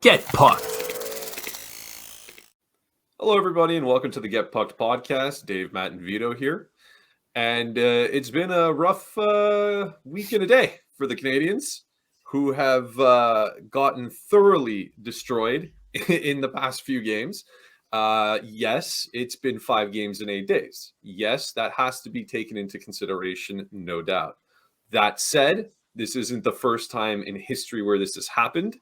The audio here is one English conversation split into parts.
Get Pucked. Hello, everybody, and welcome to the Get Pucked podcast. Dave, Matt, and Vito here. And it's been a rough week and a day for the Canadiens, who have gotten thoroughly destroyed in the past few games. Yes, it's been 5 games in 8 days. Yes, that has to be taken into consideration, no doubt. That said, this isn't the first time in history where this has happened.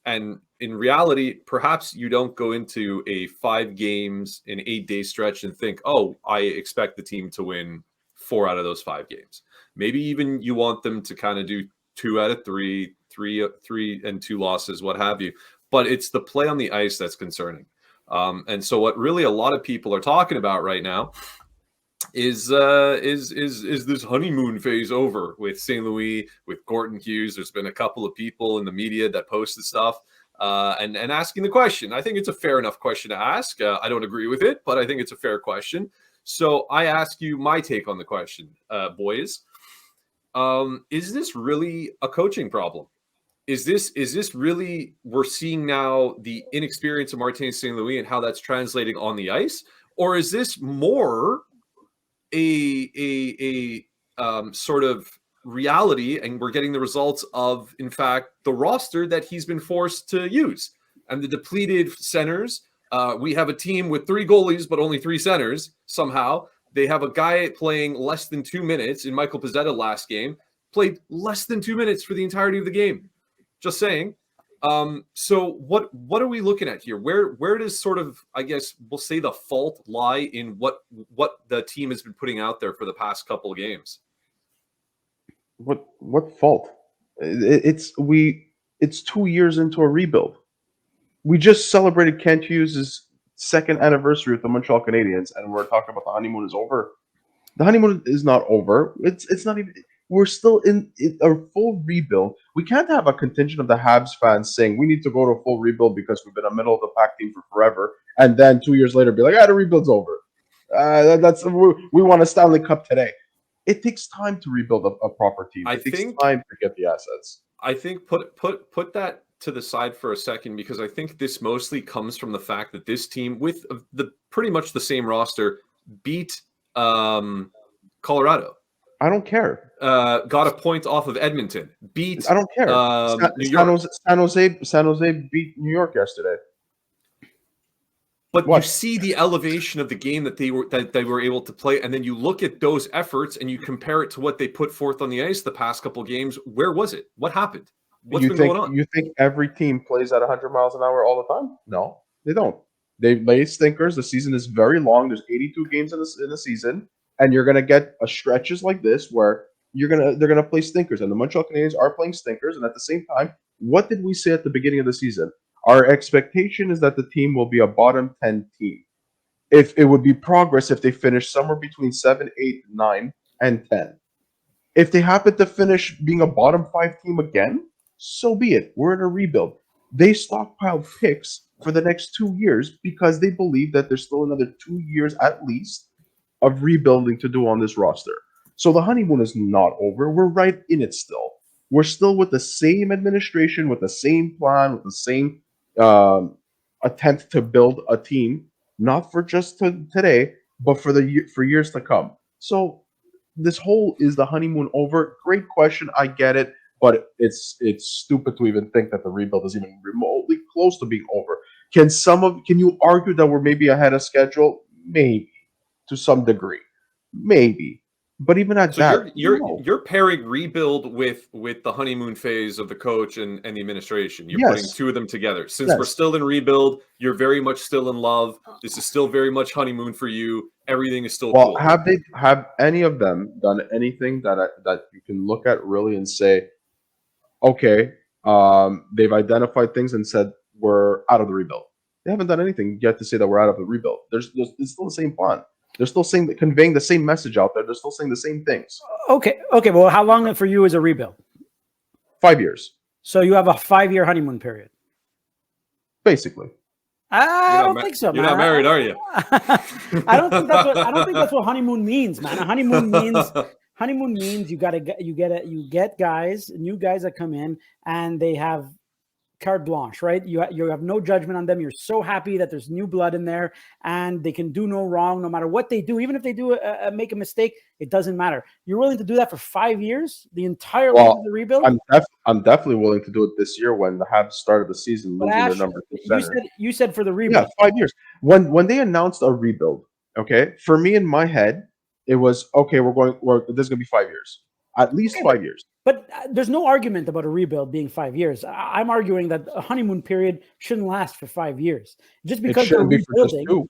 And in reality, perhaps you don't go into a 5 games in 8 day stretch and think, oh, I expect the team to win 4 out of those 5 games. Maybe even you want them to kind of do 2 out of 3, 3 and 2 losses, what have you. But it's the play on the ice that's concerning. And so what really a lot of people are talking about right now is this honeymoon phase over with St. Louis, with Gorton, Hughes. There's been a couple of people in the media that posted stuff and asking the question. I think it's a fair enough question to ask. I don't agree with it, but I think it's a fair question. So I ask you my take on the question, boys. Is this really a coaching problem? Is this really, we're seeing now the inexperience of Martin St. Louis and how that's translating on the ice? Or is this more a sort of reality, and we're getting the results of, in fact, the roster that he's been forced to use and the depleted centers? We have a team with 3 goalies, but only 3 centers somehow. They have a guy playing less than 2 minutes in Michael Pezzetta last game, played less than 2 minutes for the entirety of the game. Just saying. So what are we looking at here? Where does sort of, I guess we'll say, the fault lie in what the team has been putting out there for the past couple of games? What fault? It's 2 years into a rebuild. We just celebrated Kent Hughes' 2nd anniversary with the Montreal Canadiens, and we're talking about the honeymoon is over. The honeymoon is not over. It's not even. We're still in a full rebuild. We can't have a contingent of the Habs fans saying we need to go to a full rebuild because we've been a middle of the pack team for forever, and then 2 years later be like, the rebuild's over. We want a Stanley Cup today. It takes time to rebuild a proper team. It takes time to get the assets. I think put that to the side for a second, because I think this mostly comes from the fact that this team, with the pretty much the same roster, beat Colorado. I don't care. Got a point off of Edmonton. Beat. I don't care. New York. San Jose beat New York yesterday. But you see the elevation of the game that they were able to play, and then you look at those efforts and you compare it to what they put forth on the ice the past couple games. Where was it? What happened? What's been going on? You think every team plays at 100 miles an hour all the time? No, they don't. They lay stinkers. The season is very long. There's 82 games in the season. And you're gonna get stretches like this where they're gonna play stinkers, and the Montreal Canadiens are playing stinkers. And at the same time, what did we say at the beginning of the season? Our expectation is that the team will be a bottom 10 team. If it would be progress if they finish somewhere between 7, 8, 9, and 10. If they happen to finish being a bottom 5 team again, so be it. We're in a rebuild. They stockpiled picks for the next 2 years because they believe that there's still another 2 years at least of rebuilding to do on this roster. So the honeymoon is not over. We're right in it still. We're still with the same administration, with the same plan, with the same attempt to build a team, not for just today, but for years to come. So this whole, is the honeymoon over? Great question. I get it, but it's stupid to even think that the rebuild is even remotely close to being over. Can you argue that we're maybe ahead of schedule? Maybe. To some degree, maybe, but even at that, you're pairing rebuild with the honeymoon phase of the coach and the administration. You're putting 2 of them together. Since we're still in rebuild, you're very much still in love. This is still very much honeymoon for you. Everything is still cool. Have any of them done anything that you can look at really and say, okay, they've identified things and said we're out of the rebuild? They haven't done anything yet to say that we're out of the rebuild. It's still the same plan. They're still conveying the same message out there. They're still saying the same things. Okay. Well, how long for you is a rebuild? 5 years. So you have a 5-year honeymoon period. Basically. I don't think so, man. You're not married, are you? I don't think that's what honeymoon means, man. A honeymoon means you get guys, new guys that come in, and they have carte blanche, right? You have no judgment on them. You're so happy that there's new blood in there and they can do no wrong no matter what they do. Even if they do make a mistake, it doesn't matter. You're willing to do that for 5 years, the entire length of the rebuild? I'm definitely willing to do it this year when the Habs started the season But losing Ash, their number 2 center. you said for the rebuild. Yeah, 5 years. When they announced a rebuild, okay, for me in my head, it was okay. This is gonna be 5 years, at least 5 years. But there's no argument about a rebuild being 5 years. I'm arguing that a honeymoon period shouldn't last for 5 years. Just because they're rebuilding.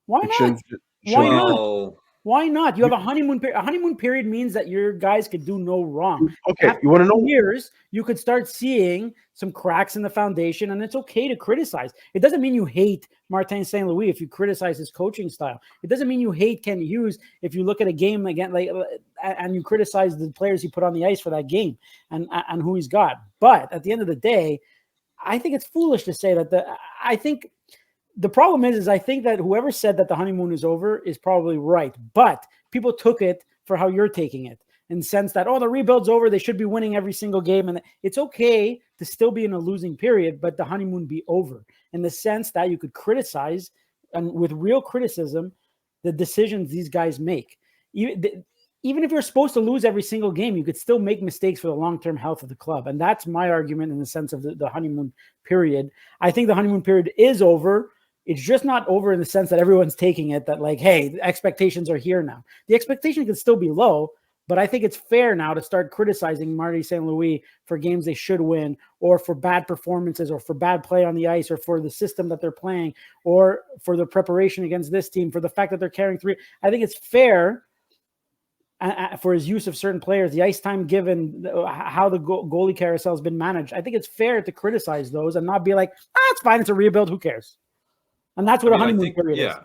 Why not? Why not? Why not? You have a honeymoon period. A honeymoon period means that your guys could do no wrong. Okay, after you want to know? Years, you could start seeing some cracks in the foundation, and it's okay to criticize. It doesn't mean you hate Martin St. Louis if you criticize his coaching style. It doesn't mean you hate Ken Hughes if you look at a game again, and you criticize the players he put on the ice for that game and who he's got. But at the end of the day, I think it's foolish to say that. I think the problem is I think that whoever said that the honeymoon is over is probably right. But people took it for how you're taking it, in the sense that, the rebuild's over. They should be winning every single game. And it's okay to still be in a losing period, but the honeymoon be over, in the sense that you could criticize, and with real criticism, the decisions these guys make. Even if you're supposed to lose every single game, you could still make mistakes for the long-term health of the club. And that's my argument in the sense of the honeymoon period. I think the honeymoon period is over. It's just not over in the sense that everyone's taking it that hey, the expectations are here now. The expectation can still be low, but I think it's fair now to start criticizing Marty St. Louis for games they should win, or for bad performances, or for bad play on the ice, or for the system that they're playing, or for the preparation against this team, for the fact that they're carrying 3. I think it's fair for his use of certain players, the ice time given, how the goalie carousel has been managed. I think it's fair to criticize those and not be like, it's fine, it's a rebuild, who cares? And that's what a honeymoon period is.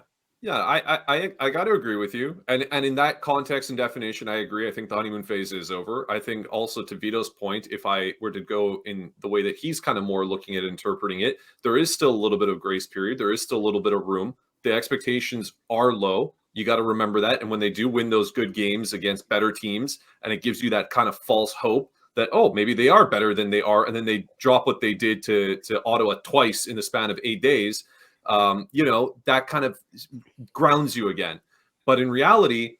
Yeah, I got to agree with you. And in that context and definition, I agree. I think the honeymoon phase is over. I think also, to Vito's point, if I were to go in the way that he's kind of more looking at interpreting it, there is still a little bit of grace period. There is still a little bit of room. The expectations are low. You got to remember that. And when they do win those good games against better teams, and it gives you that kind of false hope that, maybe they are better than they are, and then they drop what they did to Ottawa twice in the span of 8 days, that kind of grounds you again. But in reality,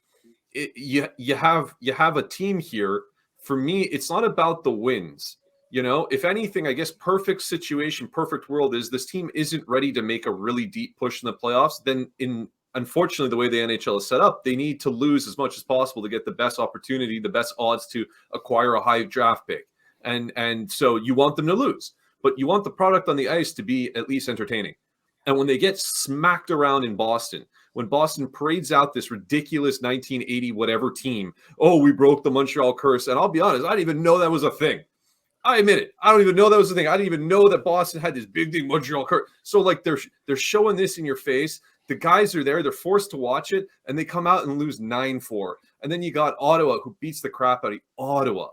you have a team here. For me, it's not about the wins. If anything, I guess perfect situation, perfect world is this team isn't ready to make a really deep push in the playoffs. Then unfortunately, the way the NHL is set up, they need to lose as much as possible to get the best opportunity, the best odds to acquire a high draft pick. And so you want them to lose, but you want the product on the ice to be at least entertaining. And when they get smacked around in Boston, when Boston parades out this ridiculous 1980 whatever team, we broke the Montreal curse. And I'll be honest, I didn't even know that was a thing. I admit it. I don't even know that was a thing. I didn't even know that Boston had this big thing, Montreal curse. So they're showing this in your face. The guys are there. They're forced to watch it. And they come out and lose 9-4. And then you got Ottawa, who beats the crap out of Ottawa,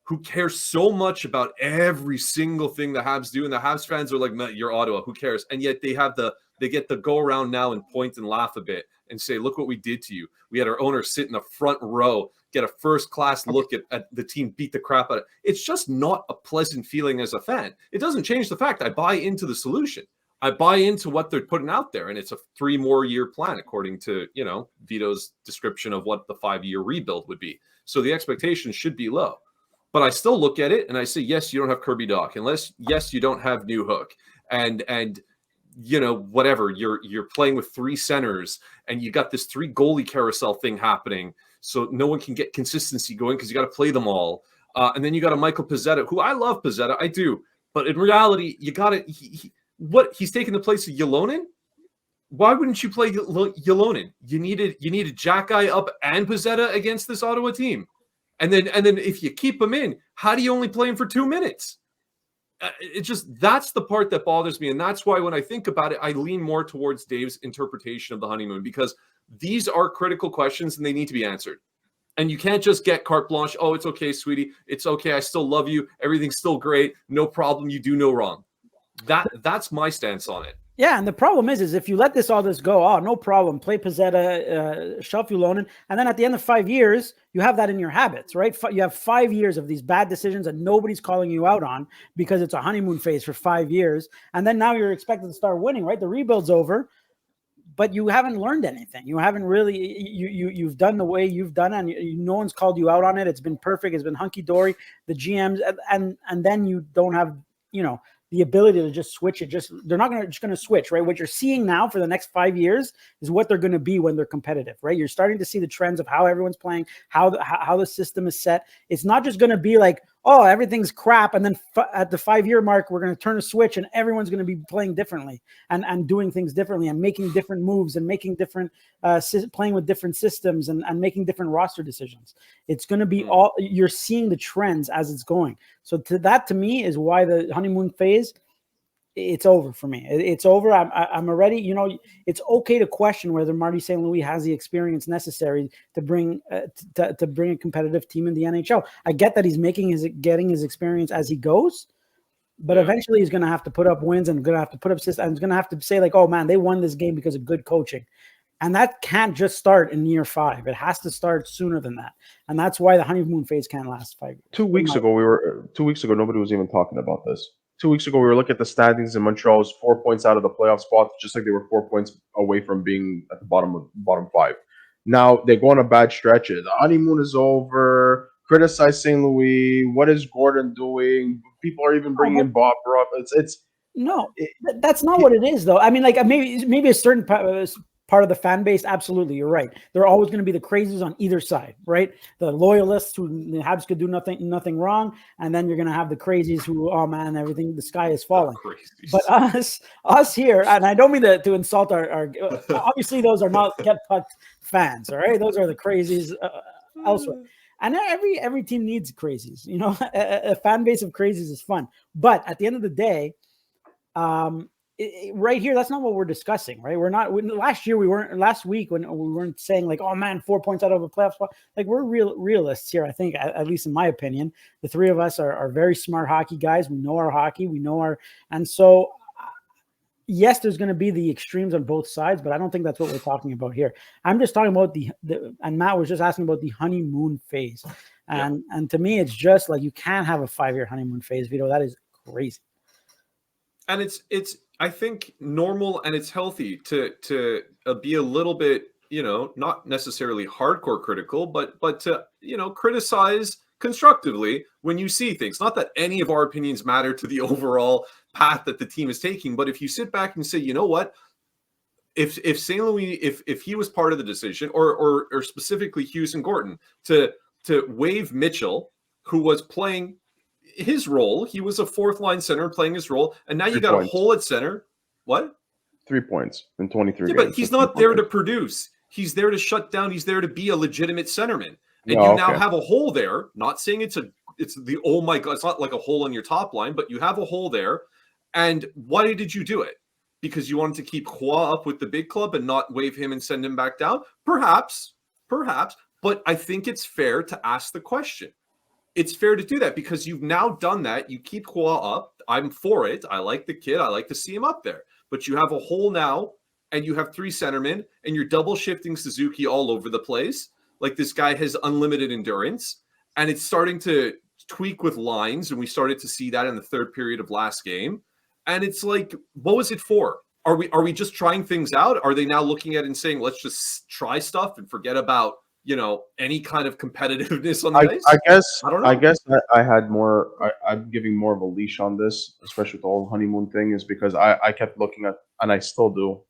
who cares so much about every single thing the Habs do. And the Habs fans are like, you're Ottawa, who cares? And yet they get the go around now and point and laugh a bit and say, look what we did to you. We had our owner sit in the front row, get a first-class look at the team beat the crap out of it. It's just not a pleasant feeling as a fan. It doesn't change the fact I buy into the solution. I buy into what they're putting out there, and it's a 3-more-year plan, according to, Vito's description of what the 5-year rebuild would be. So the expectations should be low. But I still look at it and I say, yes, you don't have Kirby Dach, yes, you don't have New Hook, and whatever, you're playing with 3 centers, and you got this 3 goalie carousel thing happening, so no one can get consistency going because you got to play them all. And then you got a Michael Pezzetta, who I love Pezzetta, I do, but in reality, you got to he's taking the place of Ylonen. Why wouldn't you play Ylonen? You needed Jack Guy up and Pezzetta against this Ottawa team. And then if you keep him in, how do you only play him for 2 minutes? That's the part that bothers me. And that's why when I think about it, I lean more towards Dave's interpretation of the honeymoon, because these are critical questions and they need to be answered. And you can't just get carte blanche. Oh, it's okay, sweetie. It's okay. I still love you. Everything's still great. No problem. You do no wrong. That's my stance on it. Yeah, and the problem is if you let this go, oh, no problem, play Pezzetta, shelf Ulonen, and then at the end of 5 years, you have that in your habits, right? You have 5 years of these bad decisions that nobody's calling you out on because it's a honeymoon phase for 5 years, and then now you're expected to start winning, right? The rebuild's over, but you haven't learned anything. You haven't really you've done the way you've done, and no one's called you out on it. It's been perfect. It's been hunky dory. The GMs and then you don't have the ability to just switch it. They're not going to switch, right? What you're seeing now for the next 5 years is what they're going to be when they're competitive, right? You're starting to see the trends of how everyone's playing, how the system is set. It's not just going to be like, oh, everything's crap, and then at the 5 year mark, we're going to turn a switch and everyone's going to be playing differently and doing things differently and making different moves and making different playing with different systems and making different roster decisions. It's going to be you're seeing the trends as it's going. So to me is why the honeymoon phase, it's over for me. It's over. I'm already, it's okay to question whether Marty St. Louis has the experience necessary to bring to bring a competitive team in the NHL. I get that he's getting his experience as he goes, but eventually he's going to have to put up wins and going to have to put up systems. And he's going to have to say like, oh man, they won this game because of good coaching. And that can't just start in year 5. It has to start sooner than that. And that's why the honeymoon phase can't last 5 years. 2 weeks ago, nobody was even talking about this. 2 weeks ago, we were looking at the standings, and Montreal was 4 points out of the playoff spot, just like they were 4 points away from being at the bottom 5. Now they go on a bad stretch. The honeymoon is over. Criticize St. Louis. What is Gorton doing? People are even bringing in Bob Rupp. That's not what it is, though. I mean, like maybe a certain part of the fan base, absolutely, you're right. There are always going to be the crazies on either side, right? The loyalists who the Habs could do nothing wrong, and then you're going to have the crazies who, oh man, everything, the sky is falling. But us here, and I don't mean to insult our obviously those are not Get Pucked fans, all right? Those are the crazies elsewhere. And every team needs crazies, a fan base of crazies is fun. But at the end of the day, right here, that's not what we're discussing, right? Last week when we weren't saying like, oh man, 4 points out of a playoff spot. Like we're realists here. I think, at least in my opinion, the three of us are very smart hockey guys. We know our hockey, and so yes, there's going to be the extremes on both sides, but I don't think that's what we're talking about here. I'm just talking about and Matt was just asking about the honeymoon phase. And to me, it's just like, you can't have a 5-year honeymoon phase, Vito. That is crazy. And it's I think normal, and it's healthy to be a little bit, not necessarily hardcore critical, but to, criticize constructively when you see things. Not that any of our opinions matter to the overall path that the team is taking, but if you sit back and say, you know what, if St. Louis, if he was part of the decision, or specifically Hughes and Gorton, to waive Mitchell, who was playing his role, he was a fourth line center playing his role, and now you got a hole at center. What? 3 points in 23 games. But he's not there to produce. He's there to shut down. He's there to be a legitimate centerman. And now have a hole there. Not saying it's the, oh my God, it's not like a hole in your top line, but you have a hole there. And why did you do it? Because you wanted to keep Hua up with the big club and not waive him and send him back down? Perhaps. But I think it's fair to ask the question. It's fair to do that because you've now done that. You keep Hua up. I'm for it. I like the kid. I like to see him up there. But you have a hole now, and you have 3 centermen, and you're double shifting Suzuki all over the place. Like, this guy has unlimited endurance, and it's starting to tweak with lines, and we started to see that in the third period of last game. And it's like, what was it for? Are we just trying things out? Are they now looking at it and saying, let's just try stuff and forget about, any kind of competitiveness on the ice? I guess I had more. I'm giving more of a leash on this, especially with the whole honeymoon thing, is because I kept looking at, and I still do,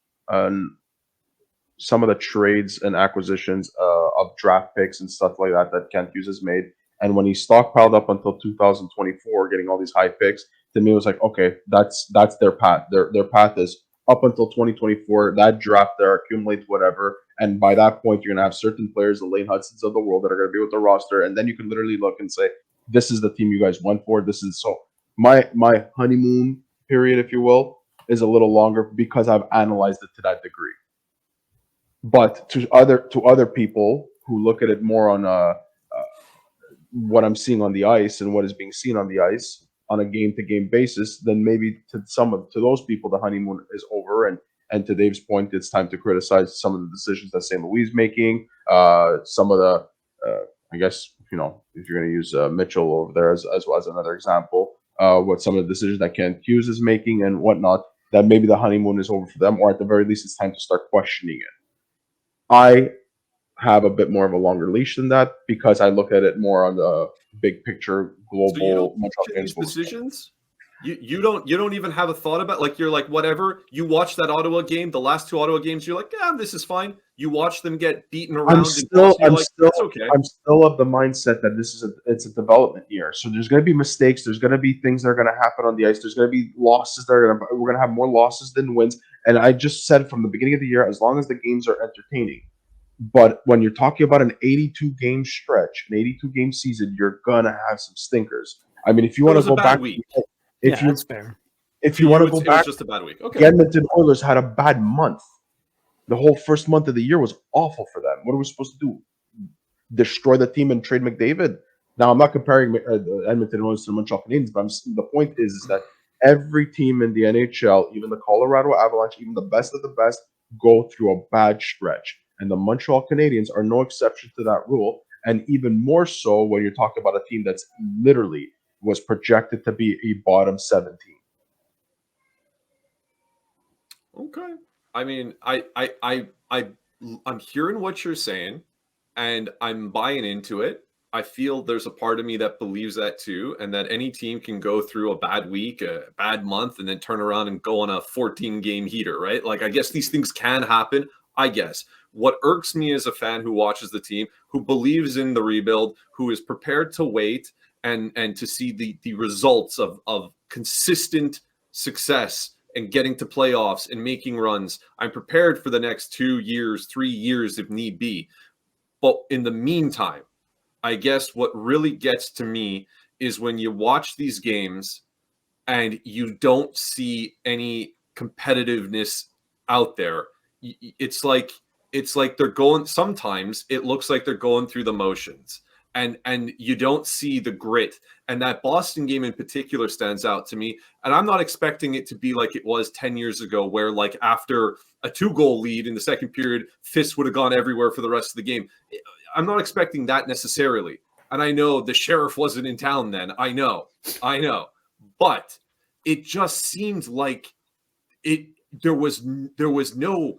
some of the trades and acquisitions of draft picks and stuff like that Kent Hughes has made. And when he stockpiled up until 2024, getting all these high picks, to me it was like, okay, that's their path. Their path is up until 2024. That draft there accumulates whatever. And by that point, you're going to have certain players, the Lane Hudsons of the world, that are going to be with the roster. And then you can literally look and say, this is the team you guys went for. This is so my honeymoon period, if you will, is a little longer because I've analyzed it to that degree. But to other people who look at it more on what I'm seeing on the ice and what is being seen on the ice, on a game-to-game basis, then maybe to those people the honeymoon is over, and to Dave's point, it's time to criticize some of the decisions that St. Louis is making. Some of the, I guess, if you're going to use Mitchell over there as another example, what some of the decisions that Ken Hughes is making and whatnot, that maybe the honeymoon is over for them, or at the very least, it's time to start questioning it. I have a bit more of a longer leash than that because I look at it more on the big picture, global. So you don't look at these decisions? You don't even have a thought about, like, you're like, whatever. You watch that Ottawa game, the last 2 Ottawa games, you're like, yeah, this is fine. You watch them get beaten around. I'm still of the mindset that it's a development year. So there's going to be mistakes. There's going to be things that are going to happen on the ice. There's going to be losses we're going to have more losses than wins. And I just said from the beginning of the year, as long as the games are entertaining. But when you're talking about an 82-game stretch, an 82-game season, you're gonna have some stinkers. I mean, if you want to go back, that's fair. If you want to go back, it was just a bad week. Okay. The Edmonton Oilers had a bad month. The whole first month of the year was awful for them. What are we supposed to do? Destroy the team and trade McDavid? Now, I'm not comparing the Edmonton Oilers to the Montreal Canadiens, but the point is that every team in the NHL, even the Colorado Avalanche, even the best of the best, go through a bad stretch. And the Montreal Canadiens are no exception to that rule. And even more so when you're talking about a team that's literally was projected to be a bottom 7 team. Okay. I mean, I'm hearing what you're saying, and I'm buying into it. I feel there's a part of me that believes that too, and that any team can go through a bad week, a bad month, and then turn around and go on a 14-game heater, right? Like, I guess these things can happen, I guess. What irks me as a fan who watches the team, who believes in the rebuild, who is prepared to wait and to see the results of consistent success and getting to playoffs and making runs. I'm prepared for the next 2 years, 3 years if need be. But in the meantime, I guess what really gets to me is when you watch these games and you don't see any competitiveness out there. It's like they're going, sometimes it looks like they're going through the motions, and you don't see the grit. And that Boston game in particular stands out to me. And I'm not expecting it to be like it was 10 years ago, where like after a 2-goal lead in the second period, fists would have gone everywhere for the rest of the game. I'm not expecting that necessarily. And I know the sheriff wasn't in town then. I know. But it just seemed like there was no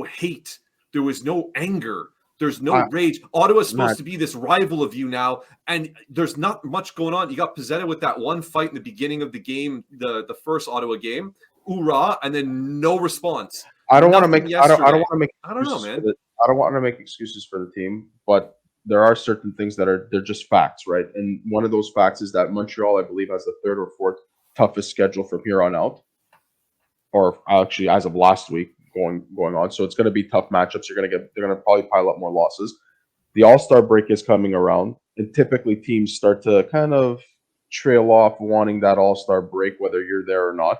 hate. There was no anger. There's no rage. Ottawa's supposed to be this rival of you now, and there's not much going on. You got Pezzetta with that one fight in the beginning of the game, the first Ottawa game. Hoorah, and then no response. I don't want to make excuses for the team, but there are certain things they're just facts, right? And one of those facts is that Montreal, I believe, has the 3rd or 4th toughest schedule from here on out, or actually as of last week. Going on, so it's going to be tough matchups. They're going to probably pile up more losses. The All-Star break is coming around, and typically teams start to kind of trail off wanting that All-Star break, whether you're there or not.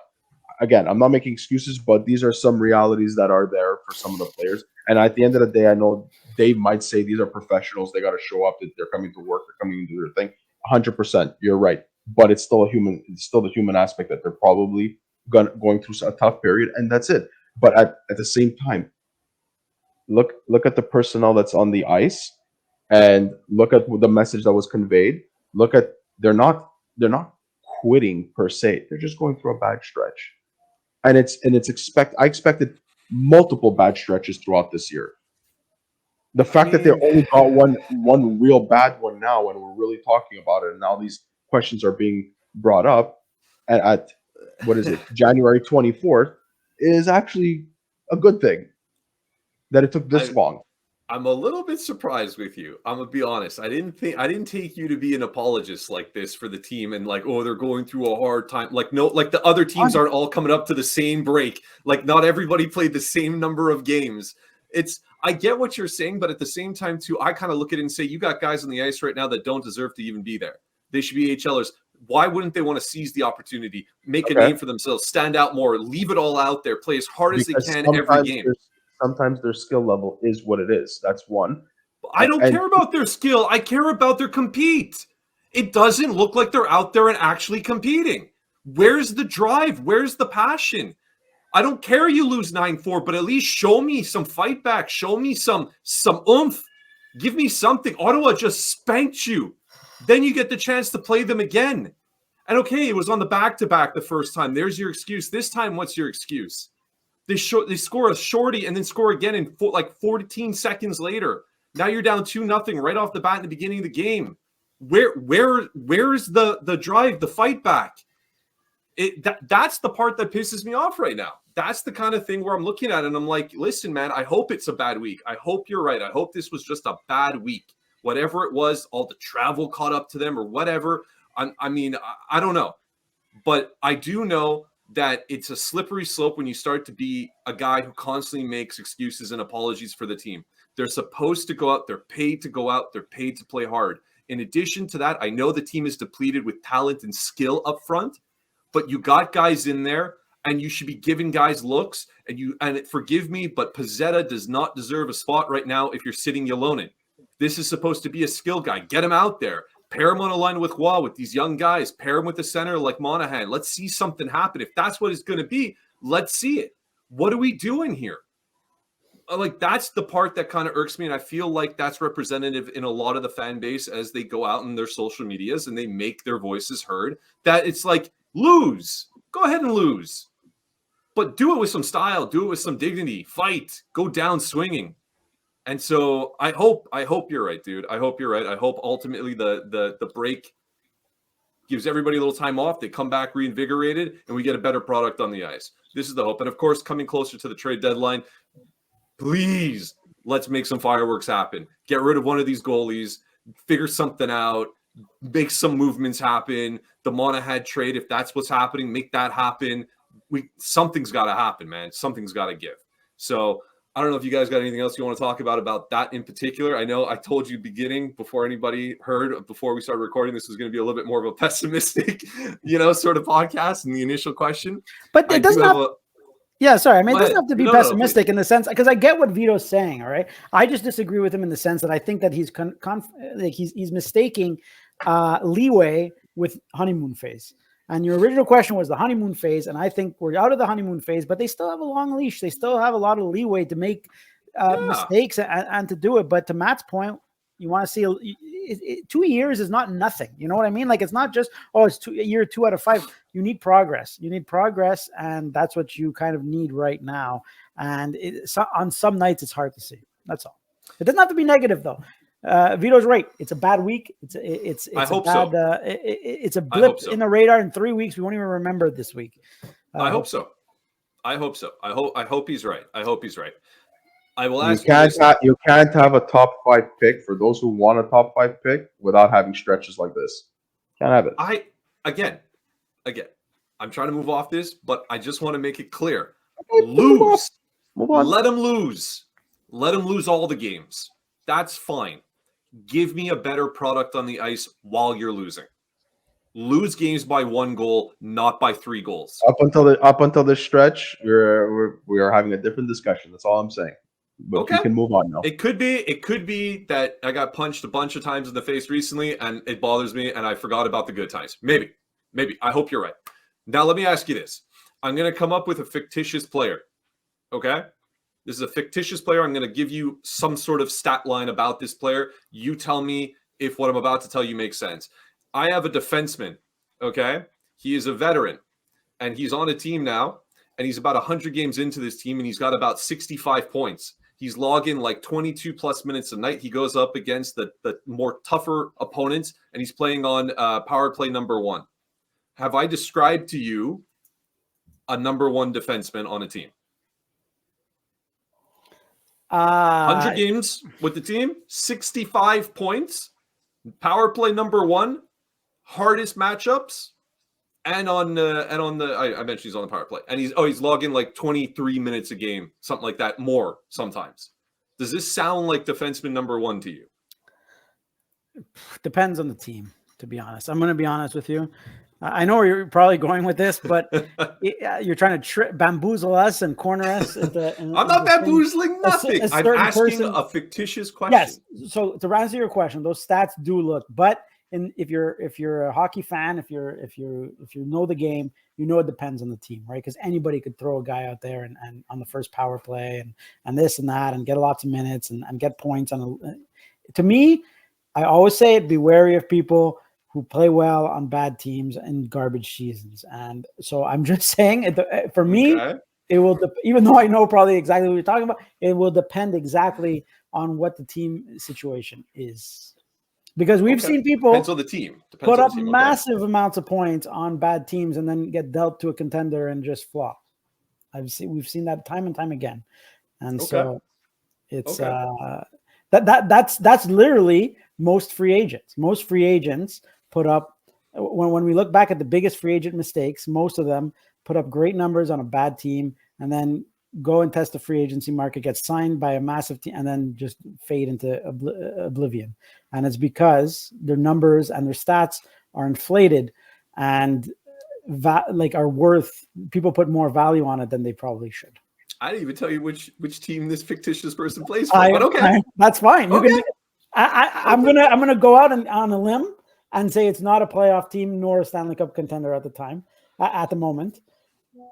Again, I'm not making excuses, but these are some realities that are there for some of the players. And at the end of the day, I know Dave might say these are professionals; they got to show up. That they're coming to work, they're coming to do their thing. 100%, you're right, but it's still the human aspect that they're probably going through a tough period, and that's it. But at the same time, look at the personnel that's on the ice, and look at the message that was conveyed. Look at they're not quitting per se. They're just going through a bad stretch, and I expected multiple bad stretches throughout this year. The fact that they only got one real bad one now, and we're really talking about it, and now these questions are being brought up at what is it, January 24th. Is actually a good thing that it took this long. I'm a little bit surprised with you. I'm gonna be honest. I didn't take you to be an apologist like this for the team and like, oh, they're going through a hard time. Like, no, like the other teams aren't all coming up to the same break. Like, not everybody played the same number of games. I get what you're saying, but at the same time too, I kind of look at it and say, you got guys on the ice right now that don't deserve to even be there. They should be AHLers. Why wouldn't they want to seize the opportunity, make a name for themselves, stand out more, leave it all out there, play as hard as they can every game? Sometimes their skill level is what it is. That's one. I don't care about their skill. I care about their compete. It doesn't look like they're out there and actually competing. Where's the drive? Where's the passion? I don't care you lose 9-4, but at least show me some fight back. Show me some oomph. Give me something. Ottawa just spanked you. Then you get the chance to play them again. And okay, it was on the back-to-back the first time. There's your excuse. This time, what's your excuse? They score a shorty and then score again in 14 seconds later. Now you're down 2-0 right off the bat in the beginning of the game. Where's the drive, the fight back? That's the part that pisses me off right now. That's the kind of thing where I'm looking at it and I'm like, listen, man, I hope it's a bad week. I hope you're right. I hope this was just a bad week. Whatever it was, all the travel caught up to them or whatever. I mean, I don't know. But I do know that it's a slippery slope when you start to be a guy who constantly makes excuses and apologies for the team. They're supposed to go out. They're paid to go out. They're paid to play hard. In addition to that, I know the team is depleted with talent and skill up front, but you got guys in there and you should be giving guys looks. And forgive me, but Pezzetta does not deserve a spot right now if you're sitting Ylonen. This is supposed to be a skill guy. Get him out there. Pair him on a line with Waugh, with these young guys. Pair him with a center like Monahan. Let's see something happen. If that's what it's going to be, let's see it. What are we doing here? Like, that's the part that kind of irks me, and I feel like that's representative in a lot of the fan base as they go out in their social medias and they make their voices heard, that it's like, lose. Go ahead and lose. But do it with some style. Do it with some dignity. Fight. Go down swinging. And so I hope you're right, dude. I hope you're right. I hope ultimately the break gives everybody a little time off. They come back reinvigorated, and we get a better product on the ice. This is the hope. And, of course, coming closer to the trade deadline, please, let's make some fireworks happen. Get rid of one of these goalies. Figure something out. Make some movements happen. The Monahan trade, if that's what's happening, make that happen. Something's got to happen, man. Something's got to give. So I don't know if you guys got anything else you want to talk about that in particular. I know I told you before anybody heard, before we started recording, this was going to be a little bit more of a pessimistic, sort of podcast in the initial question. But it doesn't have yeah, sorry. I mean, it doesn't have to be pessimistic in the sense, because I get what Vito's saying. All right, I just disagree with him in the sense that I think that he's he's mistaking leeway with honeymoon phase. And your original question was the honeymoon phase, and I think we're out of the honeymoon phase, but they still have a long leash. They still have a lot of leeway to make mistakes and to do it. But to Matt's point, you want to see 2 years is not nothing. You know what I mean? Like, it's not just, it's year 2 out of 5. You need progress. You need progress, and that's what you kind of need right now. And on some nights, it's hard to see. That's all. It doesn't have to be negative, though. Vito's right. It's a bad week. It's a blip in the radar. In 3 weeks, we won't even remember it this week. I hope so. I hope he's right. I hope he's right. I will ask you can't have a top 5 pick for those who want a top 5 pick without having stretches like this. Can't have it. Again, I'm trying to move off this, but I just want to make it clear. Lose. Move on. Let them lose. Let them lose all the games. That's fine. Give me a better product on the ice while you're losing. Lose games by 1 goal, not by 3 goals. Up until this stretch, we are having a different discussion. That's all I'm saying. But okay, we can move on now. It could be that I got punched a bunch of times in the face recently, and it bothers me, and I forgot about the good times. Maybe. I hope you're right. Now let me ask you this: I'm going to come up with a fictitious player. Okay. This is a fictitious player. I'm going to give you some sort of stat line about this player. You tell me if what I'm about to tell you makes sense. I have a defenseman, okay? He is a veteran, and he's on a team now, and he's about 100 games into this team, and he's got about 65 points. He's logging like 22-plus minutes a night. He goes up against the more tougher opponents, and he's playing on power play number 1. Have I described to you a number 1 defenseman on a team? 100 games with the team, 65 points, power play number 1, hardest matchups, and on the I mentioned he's on the power play, and he's logging like 23 minutes a game, something like that, more sometimes. Does this sound like defenseman number 1 to you? Depends on the team, to be honest. I'm going to be honest with you. I know where you're probably going with this, but you're trying to bamboozle us and corner us. I'm not bamboozling nothing. I'm asking a fictitious question. Yes. So to answer your question, those stats do look, but if you're a hockey fan, if you know the game, you know it depends on the team, right? Because anybody could throw a guy out there and on the first power play and this and that and get lots of minutes and get points to me, I always say it, be wary of people who play well on bad teams and garbage seasons. And so I'm just saying, for me, it will, even though I know probably exactly what you're talking about, it will depend exactly on what the team situation is. Because we've seen people depends on the team. Put up massive amounts of points on bad teams and then get dealt to a contender and just flop. We've seen that time and time again. And so it's that's literally most free agents. Most free agents put up, when we look back at the biggest free agent mistakes, most of them put up great numbers on a bad team and then go and test the free agency market, get signed by a massive team, and then just fade into oblivion. And it's because their numbers and their stats are inflated and are worth, people put more value on it than they probably should. I didn't even tell you which team this fictitious person plays for, but okay. That's fine. I'm gonna go out on a limb and say it's not a playoff team nor a Stanley Cup contender at the time, at the moment.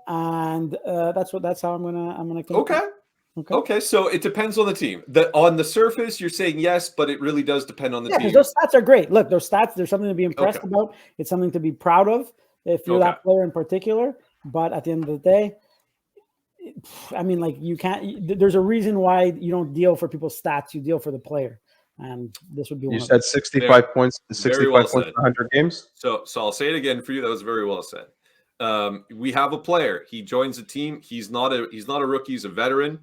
And that's how I'm gonna Okay, so it depends on the team. On the surface, you're saying yes, but it really does depend on the team. Those stats are great. Look, those stats, there's something to be impressed about. It's something to be proud of if you're that player in particular. But at the end of the day, I mean, like, you can't. There's a reason why you don't deal for people's stats. You deal for the player, and this would be. You said 65 points. 65 points in 100 games. So I'll say it again for you. That was very well said. We have a player. He joins a team. He's not a rookie. He's a veteran.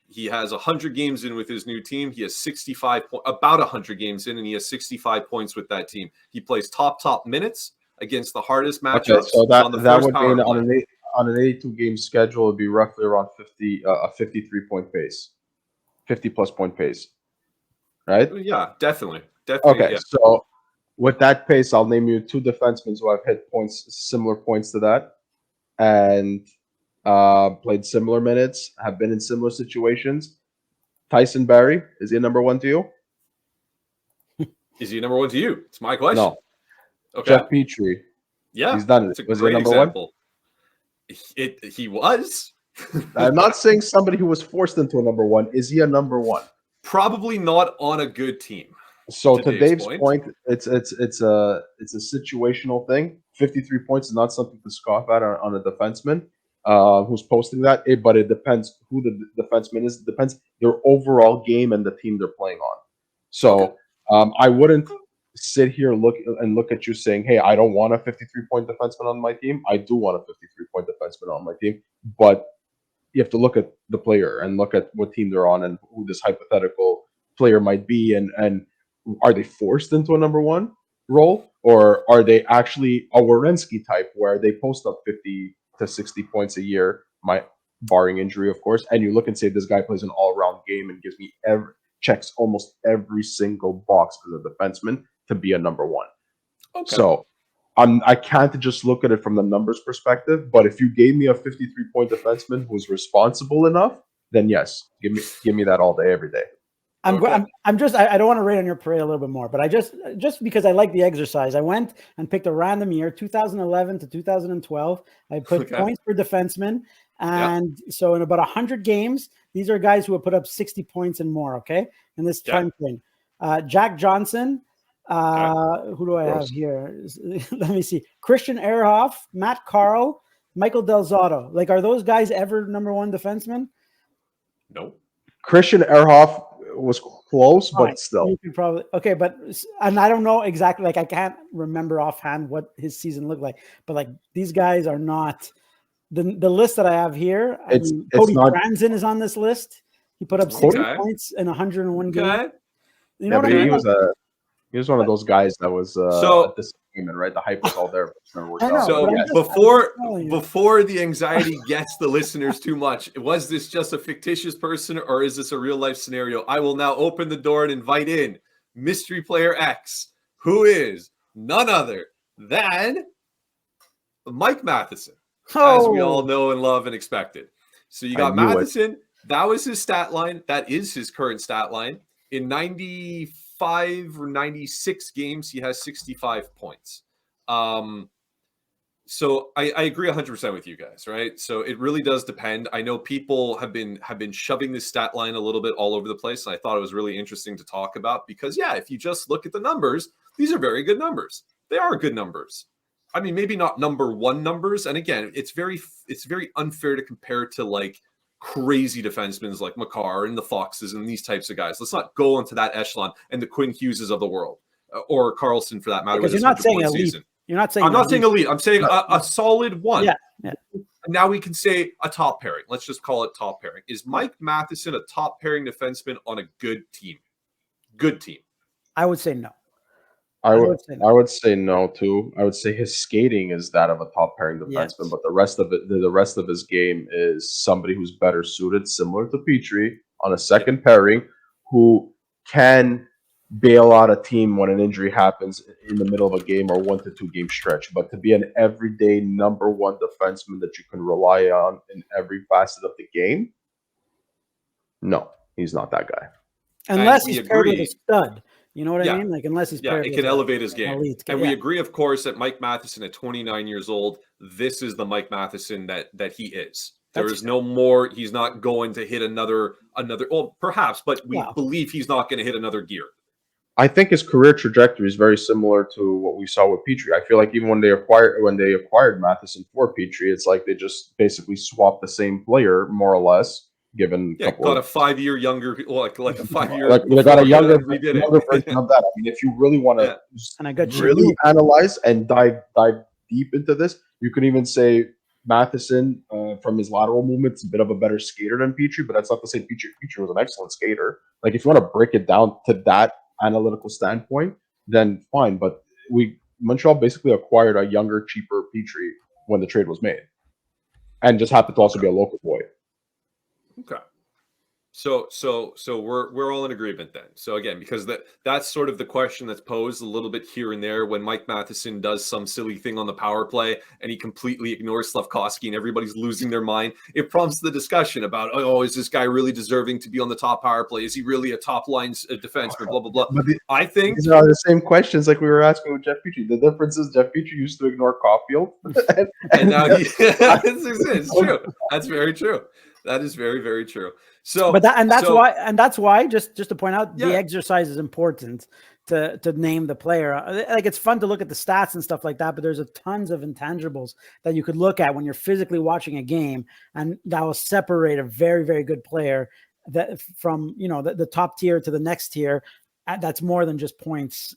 He has 100 games in with his new team. He has 100 games in, and he has 65 points with that team. He plays top minutes against the hardest matchups. Okay, so that would be on an 82 game schedule. It would be roughly around a 53 point pace, 50 plus point pace, right? Yeah, definitely. Okay, yeah. So with that pace, I'll name you two defensemen who have hit similar points to that, and played similar minutes, have been in similar situations. Tyson Barrie, is he number one to you? Is he number one to you? It's my question. No. Okay. Jeff Petrie. Yeah. He's done it. Was he number example. He was. I'm not saying somebody who was forced into a number one. Is he a number one? Probably not on a good team. So to Dave's point, it's a situational thing. 53 points is not something to scoff at on a defenseman who's posting that. But it depends who the defenseman is. It depends their overall game and the team they're playing on. So I wouldn't sit here look at you saying, "Hey, I don't want a 53-point defenseman on my team." I do want a 53-point defenseman on my team, but you have to look at the player and look at what team they're on and who this hypothetical player might be, and are they forced into a number one role, or are they actually a Werenski type where they post up 50 to 60 points a year, barring injury, of course, and you look and say this guy plays an all-around game and gives me checks almost every single box as a defenseman to be a number one. Okay. So I can't just look at it from the numbers perspective, but if you gave me a 53-point defenseman who's responsible enough, then yes, give me that all day, every day. I don't want to rain on your parade a little bit more, but I just because I like the exercise, I went and picked a random year, 2011 to 2012. I put points per defenseman. And so in about 100 games, these are guys who have put up 60 points and more, okay? In this time frame. Jack Johnson, who do I have here? Let me see. Christian Ehrhoff, Matt Carl, Michael Del Zotto. Like, are those guys ever number one defensemen? No. Christian Ehrhoff was close, but still. You could probably and I don't know exactly, like, I can't remember offhand what his season looked like, but like, these guys are not the list that I have here. Cody Franzen is on this list. He put up 60 points in 101 games. You know what I mean? He was one of those guys that was a disappointment, right? The hype was all there. Before the anxiety gets the listeners too much, was this just a fictitious person or is this a real life scenario? I will now open the door and invite in Mystery Player X, who is none other than Mike Matheson, as we all know and love and expected. So you got Matheson. That was his stat line. That is his current stat line. In 94 95 or 96 games, he has 65 points. So I agree 100% with you guys, right? So it really does depend. I know people have been shoving this stat line a little bit all over the place, and I thought it was really interesting to talk about because, yeah, if you just look at the numbers, these are very good numbers. They are good numbers. I mean, maybe not number one numbers. And again, it's very unfair to compare to like crazy defensemen like Makar and the Foxes and these types of guys. Let's not go into that echelon and the Quinn Hugheses of the world or Carlson for that matter. Because you're not saying elite. Season. You're not saying I'm not saying elite. I'm saying a solid one. Yeah. And now we can say a top pairing. Let's just call it top pairing. Is Mike Matheson a top pairing defenseman on a good team? Good team. I would say no. I would say no too. I would say his skating is that of a top pairing defenseman, but the rest of his game is somebody who's better suited, similar to Petrie, on a second pairing, who can bail out a team when an injury happens in the middle of a game or 1 to 2 game stretch. But to be an everyday number one defenseman that you can rely on in every facet of the game, no, he's not that guy. Unless he's paired with a stud. You know what I mean? Like, unless he's paired it can elevate his game. And we agree, of course, that Mike Matheson at 29 years old, this is the Mike Matheson that he is. There is no more. He's not going to hit another. Well, perhaps, but we believe he's not going to hit another gear. I think his career trajectory is very similar to what we saw with Petrie. I feel like even when they acquired Matheson for Petrie, it's like they just basically swapped the same player more or less. Given got a 5-year younger, like a 5-year. Like they got a younger version of that. I mean, if you really want to really analyze and dive deep into this, you could even say Matheson from his lateral movements a bit of a better skater than Petrie, but that's not to say Petrie was an excellent skater. Like if you want to break it down to that analytical standpoint, then fine. But Montreal basically acquired a younger, cheaper Petrie when the trade was made, and just happened to also be a local boy. Okay. So we're all in agreement then. So again, because that's sort of the question that's posed a little bit here and there when Mike Matheson does some silly thing on the power play and he completely ignores Slafkovsky and everybody's losing their mind. It prompts the discussion about, is this guy really deserving to be on the top power play? Is he really a top line defenseman? Blah, blah, blah. I think these are the same questions like we were asking with Jeff Petrie. The difference is Jeff Petrie used to ignore Caulfield. and now it's true. That's very true. That is very, very true. So, that's why just to point out, the exercise is important to name the player. Like it's fun to look at the stats and stuff like that, but there's tons of intangibles that you could look at when you're physically watching a game, and that will separate a very, very good player that from the top tier to the next tier. That's more than just points,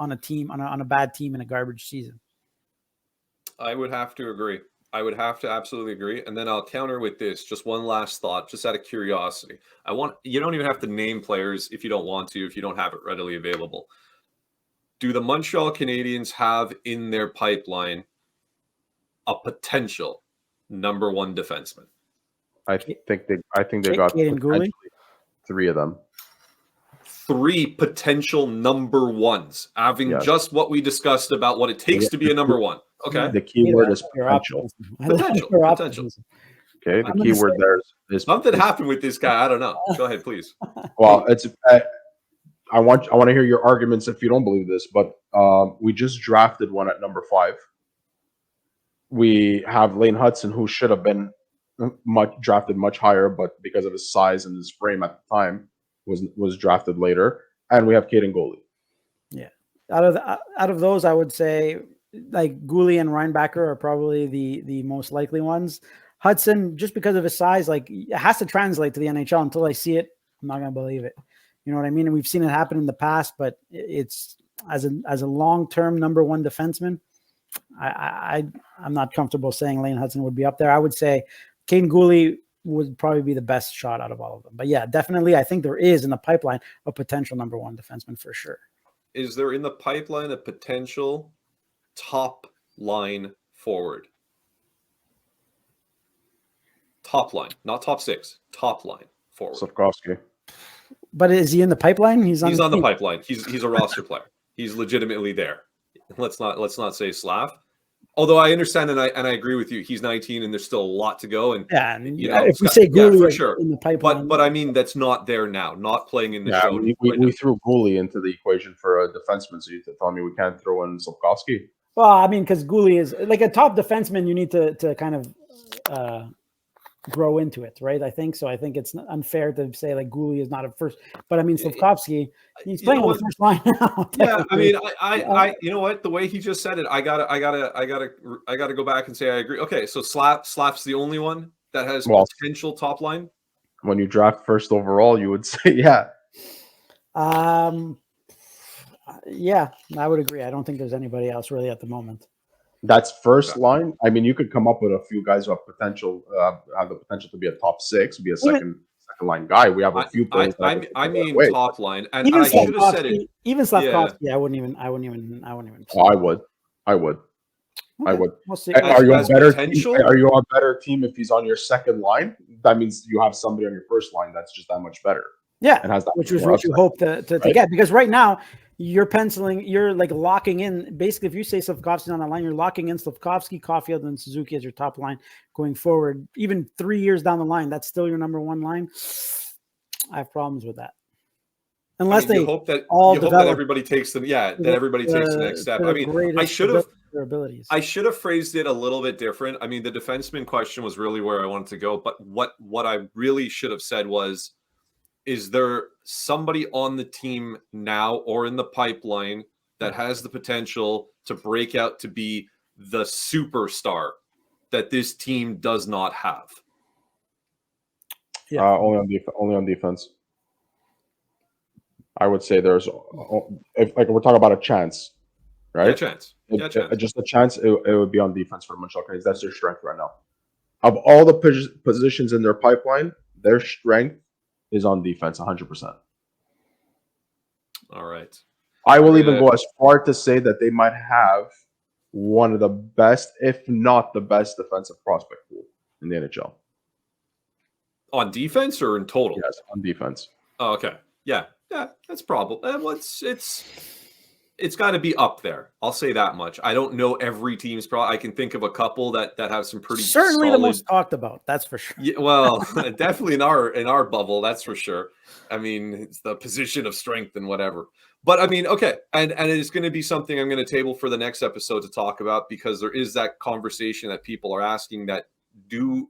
on a team on a bad team in a garbage season. I would have to agree. I would have to absolutely agree. And then I'll counter with this. Just one last thought, just out of curiosity. You don't even have to name players if you don't want to, if you don't have it readily available. Do the Montreal Canadiens have in their pipeline a potential number one defenseman? I think they got 3 of them. 3 potential number ones, having just what we discussed about what it takes to be a number one. Okay. The key word is potential. Potential. Okay. The key word there is something happened with this guy. I don't know. Go ahead, please. Well, I want to hear your arguments if you don't believe this, but we just drafted one at number 5. We have Lane Hudson, who should have been drafted much higher, but because of his size and his frame at the time, was drafted later. And we have Caden Goalie. Yeah. Out of those, I would say like Goalie and Reinbacher are probably the most likely ones. Hudson, just because of his size, like it has to translate to the NHL. Until I see it, I'm not going to believe it. You know what I mean? And we've seen it happen in the past, but it's as a long-term number one defenseman, I'm not comfortable saying Lane Hudson would be up there. I would say Caden Goalie would probably be the best shot out of all of them. But yeah, definitely, I think there is in the pipeline a potential number one defenseman for sure. Is there in the pipeline a potential top line forward? Top line, not top 6. Top line forward. Slafkovsky. But is he in the pipeline? He's on the pipeline. He's a roster player. He's legitimately there. Let's not say Slav. Although I understand and I agree with you, he's 19 and there's still a lot to go. And Yeah, and you know, if we say yeah, Gouli for is sure. in the pipeline, But I mean that's not there now, not playing in the Yeah, show. we threw Gouli into the equation for a defenseman, so you're telling me we can't throw in Slavkovsky? well, I mean, because Gouli is like a top defenseman, you need to kind of grow into it, right? I think so. I think it's unfair to say like Gouli is not a first, but I mean Slavkovsky, he's playing on the first line now. Yeah, I mean, I you know what? The way he just said it, I gotta go back and say I agree. Okay, so Slap's the only one that has potential top line. When you draft first overall, you would say, yeah. Yeah, I would agree. I don't think there's anybody else really at the moment. That's first line. I mean, you could come up with a few guys who have potential, have the potential to be a top six, be a second line guy. We have a few players. I mean top line, and even I should have said it. Even Slavkovsky, I wouldn't even. Oh, I would. Okay, I would. We'll see. Are you a better team? Are you a better team if he's on your second line? That means you have somebody on your first line that's just that much better. Yeah, and has that which is what you hope to get, because right now you're like locking in. Basically, if you say Slavkovsky's on that line, you're locking in Slavkovsky, Caulfield, and Suzuki as your top line going forward. Even 3 years down the line, that's still your number one line. I have problems with that. Unless you hope that everybody takes them. Yeah, that everybody takes the next step. I mean, I should have phrased it a little bit different. I mean, the defenseman question was really where I wanted to go, but what I really should have said was, is there somebody on the team now or in the pipeline that has the potential to break out to be the superstar that this team does not have? Yeah, only on defense. I would say there's, if like we're talking about a chance, right? Yeah, chance. Just a chance. It would be on defense for the Montreal Canadiens. That's their strength right now. Of all the positions in their pipeline, their strength is on defense, 100%. All right. I will even go as far to say that they might have one of the best, if not the best, defensive prospect pool in the NHL. On defense or in total? Yes, on defense. Oh, okay. Yeah, that's probably. It's got to be up there. I'll say that much. I don't know every team's I can think of a couple that have some pretty certainly solid, the most talked about. That's for sure. Yeah, well, definitely in our bubble, that's for sure. I mean, it's the position of strength and whatever. But I mean, okay, and it's going to be something I'm going to table for the next episode to talk about, because there is that conversation that people are asking, that do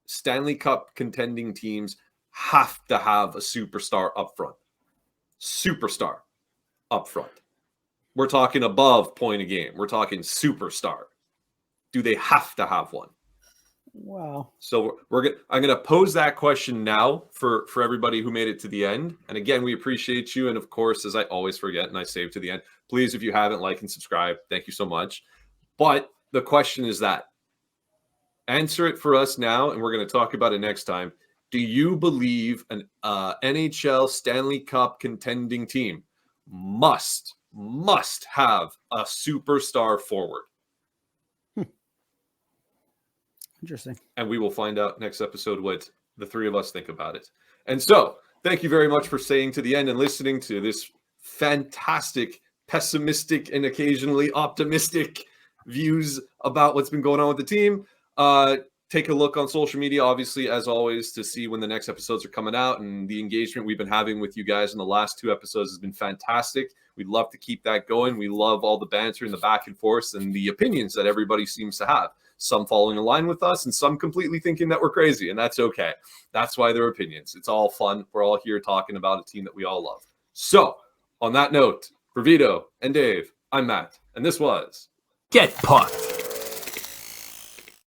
Stanley Cup contending teams have to have a superstar up front? Superstar up front. We're talking above point a game. We're talking superstar. Do they have to have one? Wow. So I'm gonna pose that question now for everybody who made it to the end. And again, we appreciate you. And of course, as I always forget and I save to the end, please, if you haven't, like and subscribe. Thank you so much. But the question is that. Answer it for us now, and we're going to talk about it next time. Do you believe an NHL Stanley Cup contending team must have a superstar forward? Interesting. And we will find out next episode what the three of us think about it. And so, thank you very much for staying to the end and listening to this fantastic, pessimistic, and occasionally optimistic views about what's been going on with the team. Take a look on social media, obviously, as always, to see when the next episodes are coming out. And the engagement we've been having with you guys in the last 2 episodes has been fantastic. We'd love to keep that going. We love all the banter and the back and forth and the opinions that everybody seems to have. Some falling in line with us and some completely thinking that we're crazy. And that's okay. That's why they're opinions. It's all fun. We're all here talking about a team that we all love. So, on that note, for Vito and Dave, I'm Matt. And this was Get Pucked.